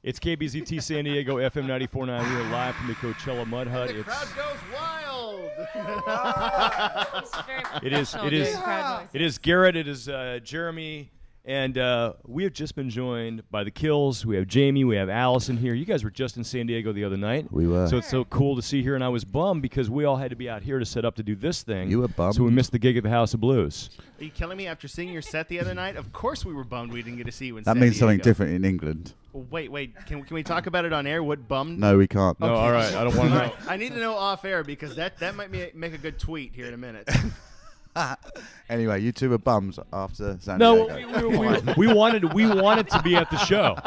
It's KBZT San Diego, FM 94.9. We are live from the Coachella Mud Hut. The crowd goes wild. It is Garrett. It is Jeremy. And we have just been joined by the Kills. We have Jamie. We have Allison here. You guys were just in San Diego the other night. We were. So it's so cool to see here. And I was bummed because we all had to be out here to set up to do this thing. You were bummed? So we missed the gig at the House of Blues. Are you killing me after seeing your set the other night? Of course we were bummed we didn't get to see you in That San means Diego. something different in England. Wait. Can we talk about it on air? What bummed? No, we can't. No, all right. I don't want to know. I need to know off air because that might make a good tweet here in a minute. Anyway, you two were bums after San No, Diego. we wanted to be at the show.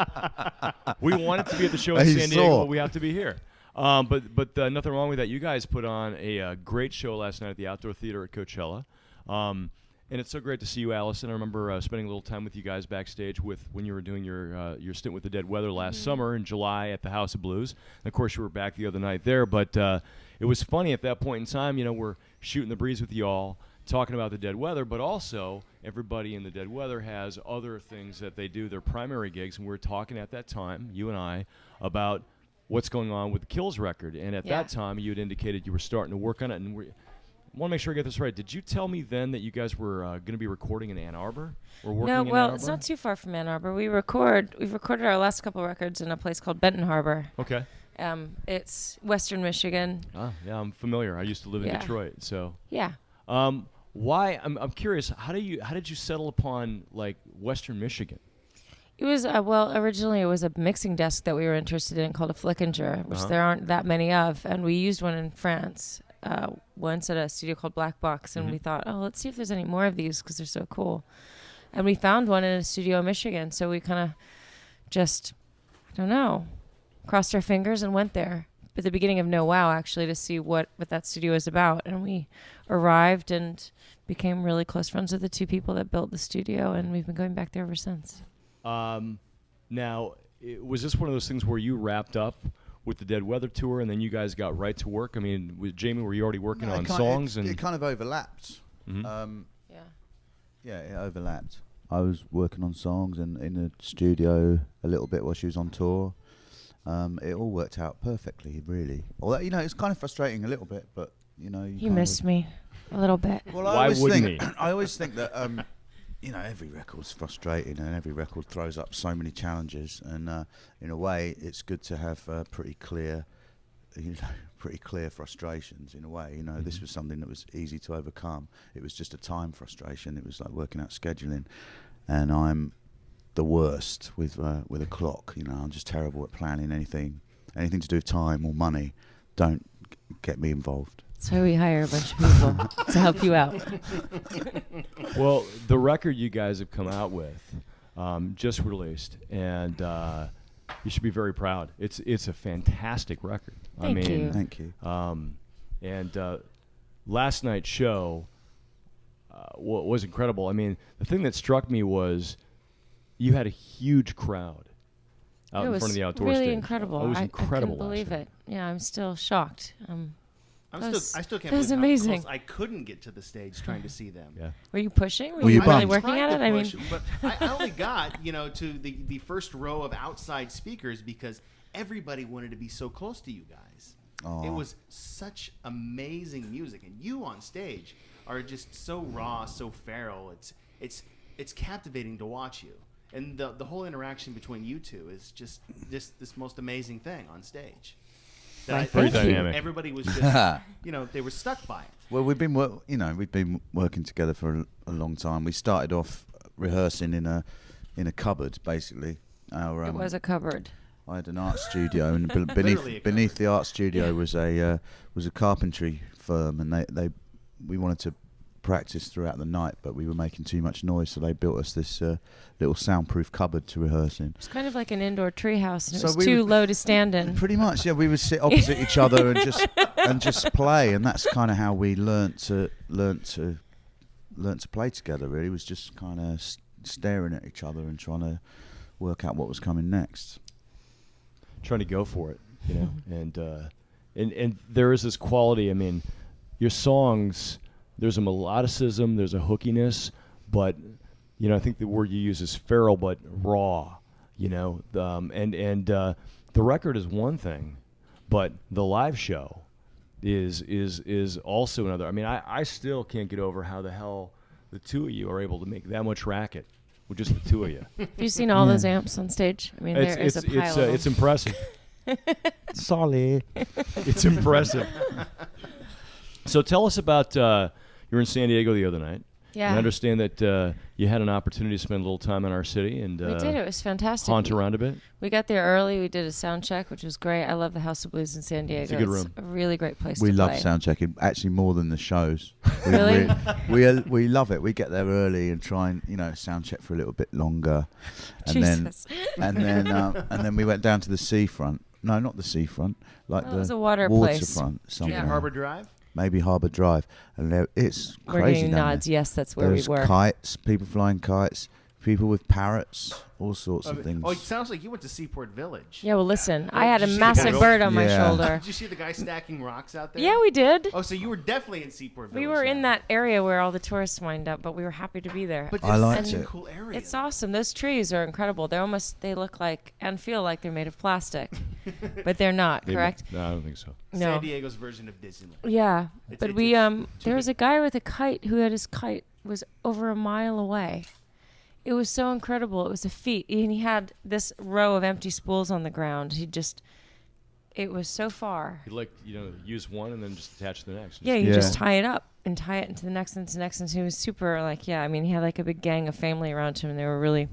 We wanted to be at the show in You San Diego, saw. but we have to be here. But nothing wrong with that. You guys put on a great show last night at the Outdoor Theater at Coachella. And it's so great to see you, Allison. I remember spending a little time with you guys backstage when you were doing your stint with the Dead Weather last summer in July at the House of Blues. And of course, you were back the other night there. But it was funny at that point in time. You know, we're shooting the breeze with you all, talking about the Dead Weather, but also everybody in the Dead Weather has other things that they do, their primary gigs. And we were talking at that time, you and I, about what's going on with the Kills record. And at that time, you had indicated you were starting to work on it. And I want to make sure I get this right. Did you tell me then that you guys were going to be recording in Ann Arbor? Or working in Ann Arbor? It's not too far from Ann Arbor. We've recorded our last couple records in a place called Benton Harbor. Okay. It's Western Michigan. Yeah, I'm familiar. I used to live in Detroit, so. Yeah. Why? I'm curious. How did you settle upon like Western Michigan? It was originally it was a mixing desk that we were interested in called a Flickinger, which there aren't that many of, and we used one in France once at a studio called Black Box, and we thought, let's see if there's any more of these because they're so cool, and we found one in a studio in Michigan, so we kind of just, I don't know, crossed our fingers and went there at the beginning of No Wow, actually, to see what that studio is about. And we arrived and became really close friends with the two people that built the studio, and we've been going back there ever since. Now, was this one of those things where you wrapped up with the Dead Weather tour and then you guys got right to work? I mean, with Jamie, were you already working on songs? It kind of overlapped. Yeah, it overlapped. I was working on songs and in the studio a little bit while she was on tour. It all worked out perfectly, really. Although, it's kind of frustrating a little bit, but, You missed me a little bit. Well, Why wouldn't he? I always think that, every record's frustrating and every record throws up so many challenges. And in a way, it's good to have pretty clear frustrations in a way. This was something that was easy to overcome. It was just a time frustration. It was like working out scheduling. And I'm the worst with a clock. I'm just terrible at planning anything to do with time or money. Don't get me involved. So we hire a bunch of people to help you out. Well, the record you guys have come out with just released, and you should be very proud. It's a fantastic record. Thank you. Thank you. And last night's show was incredible. I mean, the thing that struck me was you had a huge crowd out in front of the outdoor stage. It was really incredible. It was incredible. I couldn't believe it. Yeah, I'm still shocked. I still can't that was believe amazing. how close I couldn't get to the stage trying to see them. Yeah. Were you pushing? Were you really bummed? working at it? I mean, but I only got to the first row of outside speakers because everybody wanted to be so close to you guys. Aww. It was such amazing music, and you on stage are just so raw, so feral. It's captivating to watch you, and the whole interaction between you two is just this most amazing thing on stage. Very dynamic. Everybody was just, they were stuck by it. Well, we've been working together for a long time. We started off rehearsing in a cupboard, basically. It was a cupboard. I had an art studio, and beneath cupboard. the art studio was a carpentry firm, and we wanted to practice throughout the night, but we were making too much noise, so they built us this little soundproof cupboard to rehearse in. It's kind of like an indoor treehouse, and So it was too low to stand in. Pretty much, yeah. We would sit opposite each other and just play, and that's kind of how we learnt to play together. Really, was just kind of staring at each other and trying to work out what was coming next. Trying to go for it, and there is this quality. I mean, your songs. There's a melodicism, there's a hookiness, but I think the word you use is feral, but raw. You know, the record is one thing, but the live show is also another. I mean, I still can't get over how the hell the two of you are able to make that much racket with just the two of you. Have you seen all those amps on stage? I mean, there is a pile of them. It's impressive. Solid. It's impressive. So tell us about you were in San Diego the other night. Yeah. I understand that you had an opportunity to spend a little time in our city and We did. It was fantastic. haunt around a bit. We got there early. We did a sound check, which was great. I love the House of Blues in San Diego. It's a good room. A really great place We to love play. sound checking, actually more than the shows. Really? We love it. We get there early and try and sound check for a little bit longer, and Jesus. then we went down to the seafront. No, not the seafront, like Well, the it was a water place. waterfront Did you somewhere. get Harbor Drive? Maybe Harbour Drive, and it's We're crazy getting down nods. there. Yes, that's where There's we were. kites, people flying kites, people with parrots, all sorts of things. Oh, it sounds like you went to Seaport Village. Yeah, well, listen. I had did a you see the massive guy- bird on my Yeah. shoulder. Did you see the guy stacking rocks out there? Yeah, we did. Oh, so you were definitely in Seaport Village. We were in then. that area where all the tourists wind up, but we were happy to be there. But I it's liked such a it. cool area. It's awesome. Those trees are incredible. They look like and feel like they're made of plastic, but they're not. Maybe- Correct? No, I don't think so. No. San Diego's version of Disneyland. Yeah, It's- but it's- we it's too there was big. a guy with a kite who had his kite was over a mile away. It was so incredible. It was a feat, and he had this row of empty spools on the ground. It was so far. You use one and then just attach to the next. Yeah, you Yeah. just tie it up and tie it into the next and into the next. And he was super I mean, he had like a big gang of family around him, and they were really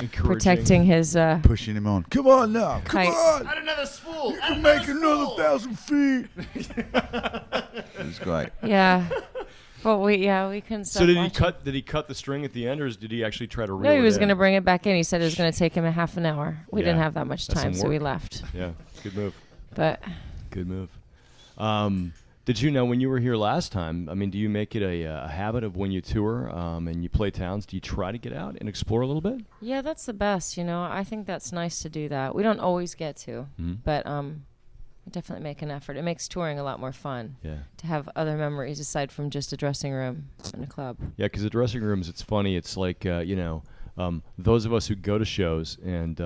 Encouraging. protecting his Pushing him on. Come on now. Kite. Come on. Add another spool. You add can make spool. another 1,000 feet. It was great. yeah. But we couldn't stop So did he watching. cut? Did he cut the string at the end, or did he actually try to reel No, he it was in? going to bring it back in. He said it was going to take him a half an hour. We Yeah, didn't have that much that's time, some so we work. left. Yeah, good move. But Good move. Did you know when you were here last time? I mean, do you make it a habit of when you tour and you play towns? Do you try to get out and explore a little bit? yeah, that's the best. I think that's nice to do that. We don't always get to, Mhm. but we definitely make an effort. It makes touring a lot more fun Yeah. to have other memories aside from just a dressing room in a club. Yeah, because the dressing rooms, it's funny. It's like, those of us who go to shows and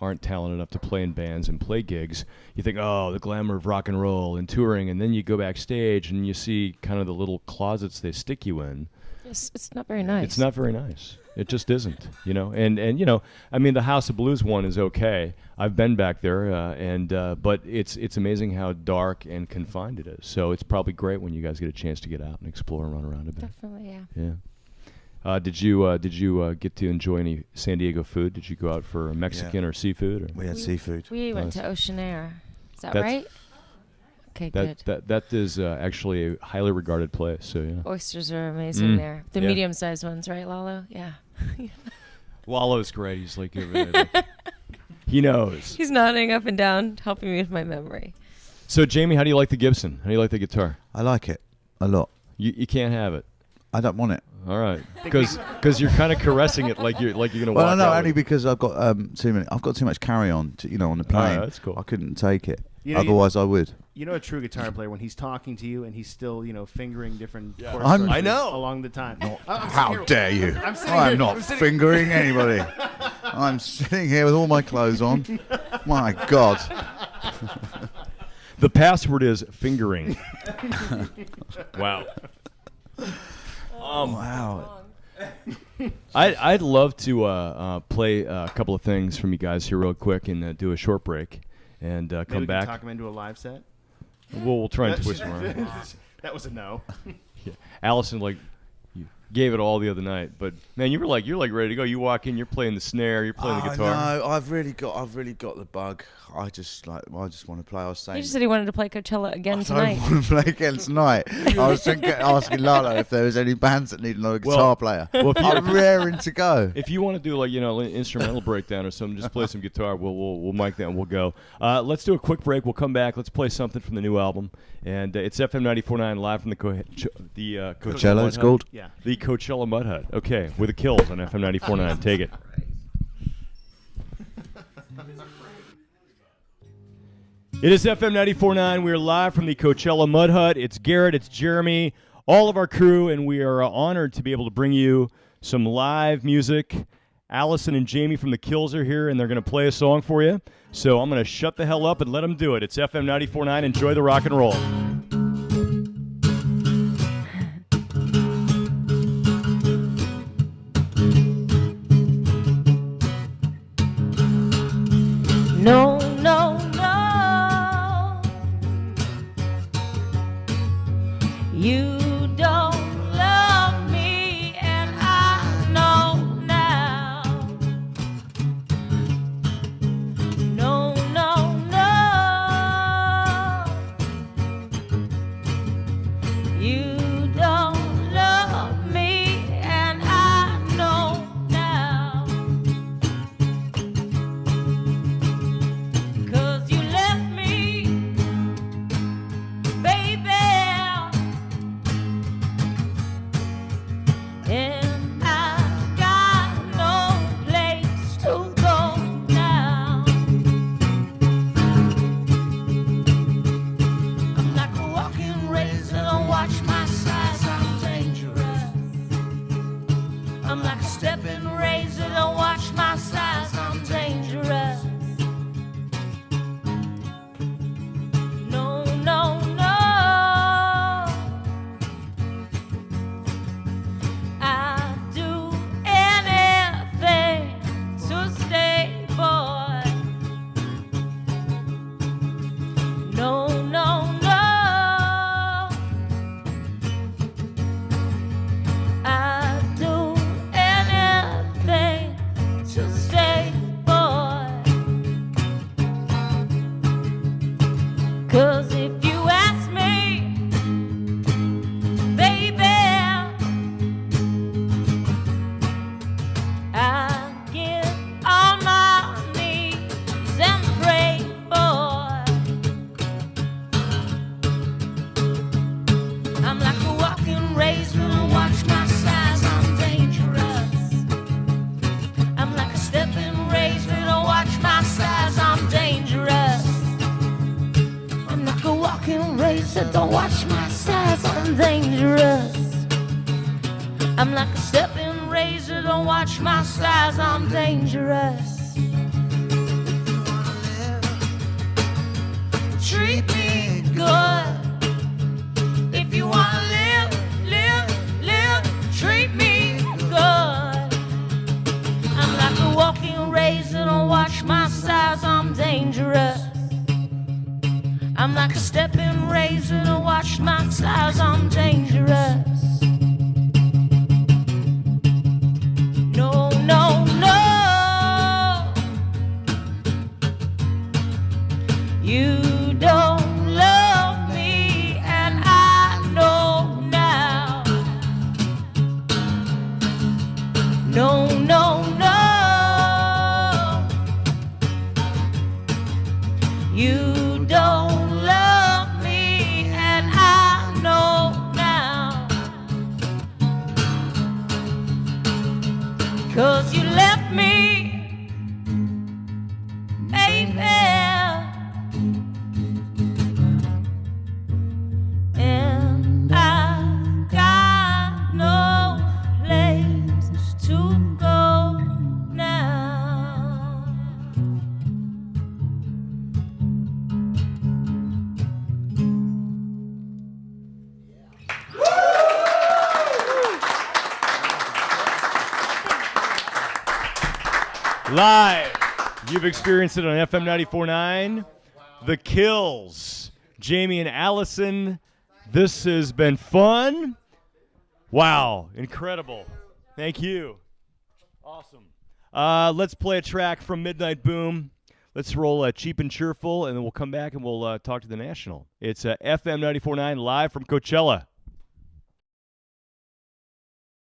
aren't talented enough to play in bands and play gigs, you think, oh, the glamour of rock and roll and touring, and then you go backstage and you see kind of the little closets they stick you in. It's not very nice. It's not very nice. It just isn't, And I mean, the House of Blues one is okay. I've been back there, but it's amazing how dark and confined it is. So it's probably great when you guys get a chance to get out and explore and run around a bit. Definitely, yeah. Yeah. Did you get to enjoy any San Diego food? Did you go out for Mexican or seafood? Or? We had seafood. We went Nice. to Ocean Air. Is that That's- right? Okay, good. That is actually a highly regarded place. So yeah. Oysters are amazing Mm. there. The Yeah. medium-sized ones, right, Lalo? Yeah. Lalo's great. He's like he knows. He's nodding up and down, helping me with my memory. So Jamie, how do you like the Gibson? How do you like the guitar? I like it a lot. You can't have it. I don't want it. All right, because you're kind of caressing it like you're gonna Well, walk no, out only with it. because I've got I've got too much carry on, on the plane. that's cool. I couldn't take it. You know, Otherwise, I would. You know a true guitar player when he's talking to you and he's still, fingering different chord I'm- structures I know. along the time. I'm How sitting here- dare you? I'm sitting I'm here- not I'm sitting- fingering anybody. I'm sitting here with all my clothes on. My God. The password is fingering. Wow. Wow. I'd love to play a couple of things from you guys here real quick and do a short break and Maybe come we back. can talk him into a live set. We'll try and twist him around. That was a no. Yeah. Allison you gave it all the other night, but man, you're like ready to go. You walk in, you're playing the snare, you're playing the guitar. No, I've really got the bug. I just want to play. I was saying. You just said he wanted to play Coachella again I tonight. don't want to play again tonight. I was asking Lalo if there was any bands that need another guitar player. Well, if you- I'm raring to go. If you want to do an instrumental breakdown or something, just play some guitar. We'll mic that and we'll go. Let's do a quick break. We'll come back. Let's play something from the new album, and it's FM 94.9 live from the Coachella Coachella, Mud it's Hut. called. Yeah. The Coachella Mud Hut. Okay, with the Kills on FM 94.9. Take it. It is FM 94.9. We are live from the Coachella Mud Hut. It's Garrett, it's Jeremy, all of our crew, and we are honored to be able to bring you some live music Allison and Jamie from the Kills are here, and they're going to play a song for you. So I'm going to shut the hell up and let them do it. It's FM 94.9. Enjoy the rock and roll. No, no, no. You don't love me, and I know now. No, no, no. You don't love me, and I know now. 'Cause you left me, baby, and I got no place to go now. I'm like a walking razor, don't watch my size, I'm dangerous. I'm like a stepping razor, don't watch my size, I'm dangerous. No, no, no. I'd do anything to stay, boy. No, no, no. I'd do anything to stay, boy. 'Cause if you ask me, baby, I'd get on my knees and pray, boy. I'm like a walking razor, don't watch my size, I'm dangerous. I'm like a stepping razor, don't watch my size, I'm dangerous. I'm like a walking razor, don't watch my size, I'm dangerous. I'm like a stepping razor, don't watch my size, I'm dangerous. Treat me good. If you wanna live, live, live, treat me good. I'm like a walking razor, don't watch my size, I'm dangerous. I'm like a stepping razor, don't watch my size, I'm dangerous. No, no, no. You don't love me, and I know now. No, no, no. You don't love me, and I know now. 'Cause you left me, baby, and I got no place to go now. Live. You've experienced it on FM 94.9. The Kills. Jamie and Allison. This has been fun. Wow. Incredible. Thank you. Awesome. Let's play a track from Midnight Boom. Let's roll Cheap and Cheerful, and then we'll come back and we'll talk to the National. It's FM 94.9 live from Coachella.